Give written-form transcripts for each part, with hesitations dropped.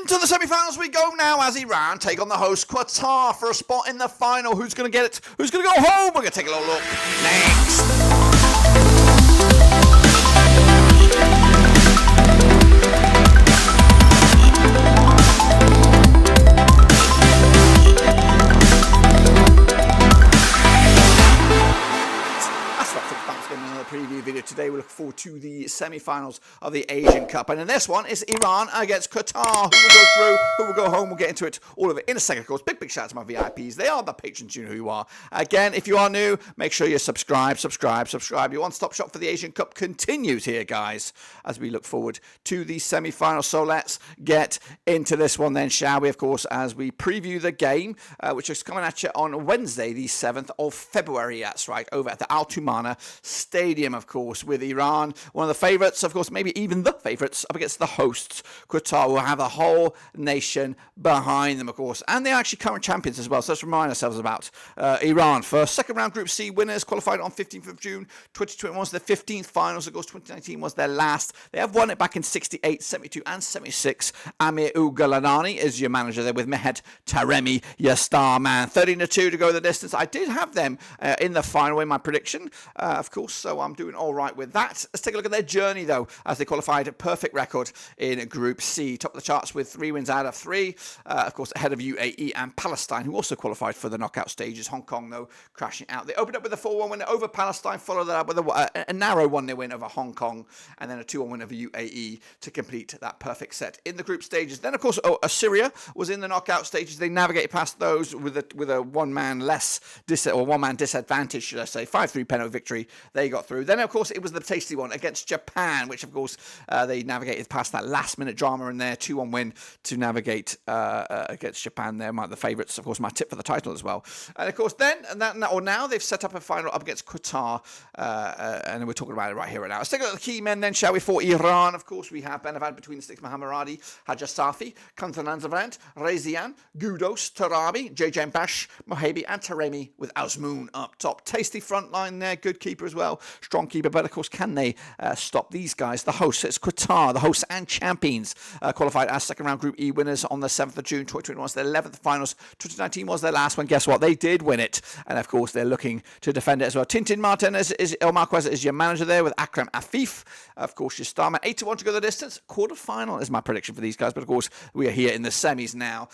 Into the semi-finals we go now as Iran take on the host Qatar for a spot in the final. Who's going to get it? Who's going to go home? We're going to take a little look next. Preview video today. We look forward to the semi-finals of the Asian Cup, and in this one it's Iran against Qatar. Who will go through, who will go home? We'll get into it, all of it in a second. Of course, big shout out to my VIPs. They are the patrons. You know who you are. Again, if you are new, make sure you subscribe. Your one-stop shop for the Asian Cup continues here, guys, as we look forward to the semi-finals. So let's get into this one then, shall we? Of course, as we preview the game, which is coming at you on Wednesday, the 7th of February. That's right, over at the Al Tumana Stadium, of course, with Iran, one of the favourites, of course, maybe even the favourites, up against the hosts. Qatar will have the whole nation behind them, of course, and they're actually current champions as well. So let's remind ourselves about Iran. For second round Group C winners, qualified on 15th of June 2021 was their 15th finals. Of course, 2019 was their last. They have won it back in 68, 72 and 76. Amir Ugalanani is your manager there, with Mehed Taremi, your star man. 13-2 to go the distance. I did have them in the final in my prediction, of course, so I'm doing all right with that. Let's take a look at their journey, though, as they qualified a perfect record in Group C. Top of the charts with 3 wins out of 3. Of course, ahead of UAE and Palestine, who also qualified for the knockout stages. Hong Kong, though, crashing out. They opened up with a 4-1 win over Palestine, followed that up with a narrow 1-0 win over Hong Kong, and then a 2-1 win over UAE to complete that perfect set in the group stages. Then, of course, Syria was in the knockout stages. They navigated past those with a one-man disadvantage, should I say. 5-3 penalty victory. They got through. Then, of course, it was the tasty one against Japan, which, of course, they navigated past that last-minute drama in their 2-1 win to navigate against Japan. They're the favourites, of course, my tip for the title as well. And, of course, now they've set up a final up against Qatar, and we're talking about it right here, right now. Let's take a look at the key men then, shall we? For Iran, of course, we have Benavad between the sticks, Mohammadi, Hajasafi, Kantananzavant, Rezian, Gudos, Tarabi, JJ Bash, Mohabi, and Taremi, with Azmoun up top. Tasty front line there, good keeper as well. Strong keeper, but of course, can they stop these guys? The hosts, it's Qatar, the hosts and champions, qualified as second round Group E winners on the 7th of June 2021. Was their 11th finals. 2019 was their last one. Guess what? They did win it, and of course, they're looking to defend it as well. Tintin Martin El Marquez is your manager there, with Akram Afif, of course, your star man. 8-1 to go the distance. Quarter-final is my prediction for these guys, but of course, we are here in the semis now.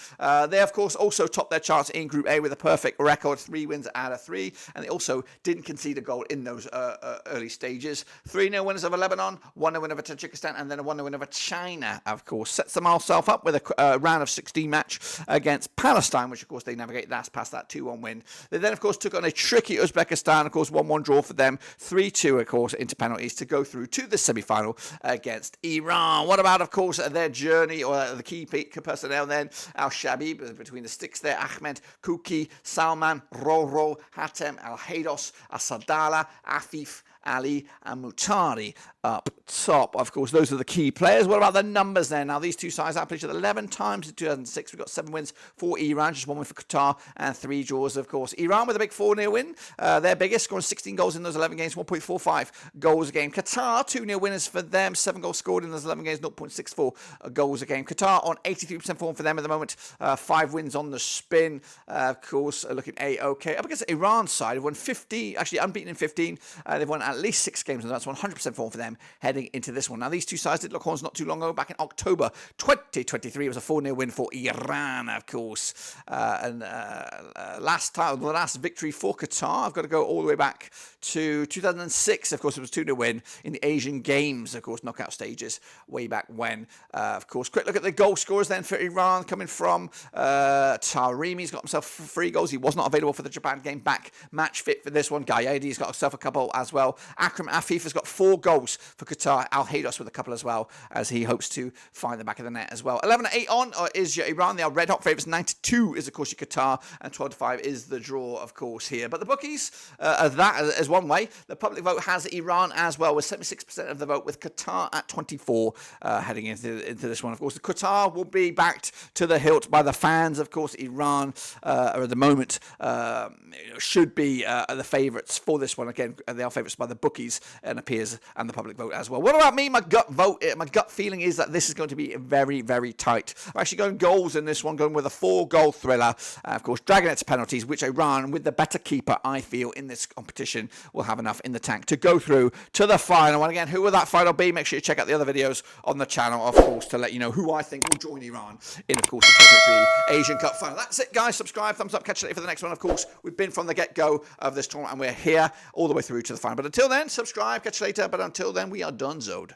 They, of course, also topped their charts in Group A with a perfect record, 3 wins out of 3, and they also didn't concede a goal in those early stages. 3-0 winners over Lebanon, 1-0 win over Tajikistan, and then a 1-0 win over China, of course. Sets themselves up with a round of 16 match against Palestine, which, of course, they navigate past that 2-1 win. They then, of course, took on a tricky Uzbekistan, of course, 1-1 draw for them, 3-2, of course, into penalties to go through to the semi-final against Iran. What about, of course, their journey, or the key personnel then? Al-Shabib, between the sticks there, Ahmed, Kuki, Salman, Roro, Hatem, Al-Haydos, Asadala, Afif, Ali and Mutari up top. Of course, those are the key players. What about the numbers then? Now, these two sides have played each other 11 times in 2006. We've got 7 wins for Iran, just 1 win for Qatar, and 3 draws, of course. Iran with a big 4-0 win. Their biggest, scoring 16 goals in those 11 games, 1.45 goals a game. Qatar, 2-0 winners for them. 7 goals scored in those 11 games, 0.64 goals a game. Qatar on 83% form for them at the moment. 5 wins on the spin. Of course, looking A-OK. Up against Iran's side, they've won 50, actually unbeaten in 15. They've won at least 6 games, and that's 100% form for them heading into this one. Now, these two sides did lock horns not too long ago, back in October 2023. It was a 4-0 win for Iran, of course. The last victory for Qatar, I've got to go all the way back to 2006. Of course, it was 2-0 win in the Asian Games, of course, knockout stages way back when. Of course, quick look at the goal scorers then for Iran, coming from Taremi's got himself 3 goals. He was not available for the Japan game, back match fit for this one. Gayedi's got himself a couple as well. Akram Afif has got 4 goals for Qatar. Al-Haydos with a couple as well, as he hopes to find the back of the net as well. 11-8 on is your Iran. They are red hot favourites. 9-2 is, of course, your Qatar, and 12-5 is the draw, of course, here. But the bookies, that is one way. The public vote has Iran as well, with 76% of the vote, with Qatar at 24 heading into this one. Of course, the Qatar will be backed to the hilt by the fans. Of course, Iran are at the moment should be the favourites for this one. Again, they are favourites by the bookies and appears and the public vote as well. What about me? My gut feeling is that this is going to be very, very tight. I'm actually going goals in this one, going with a 4-goal thriller. Of course, dragging it to penalties, which Iran, with the better keeper, I feel, in this competition, will have enough in the tank to go through to the final. And again, who will that final be? Make sure you check out the other videos on the channel, of course, to let you know who I think will join Iran in, of course, the 2023 Asian Cup final. That's it, guys. Subscribe, thumbs up, catch you later for the next one. Of course, we've been from the get-go of this tournament, and we're here all the way through to the final. But until then, subscribe, catch you later. But until then, we are done-zoed.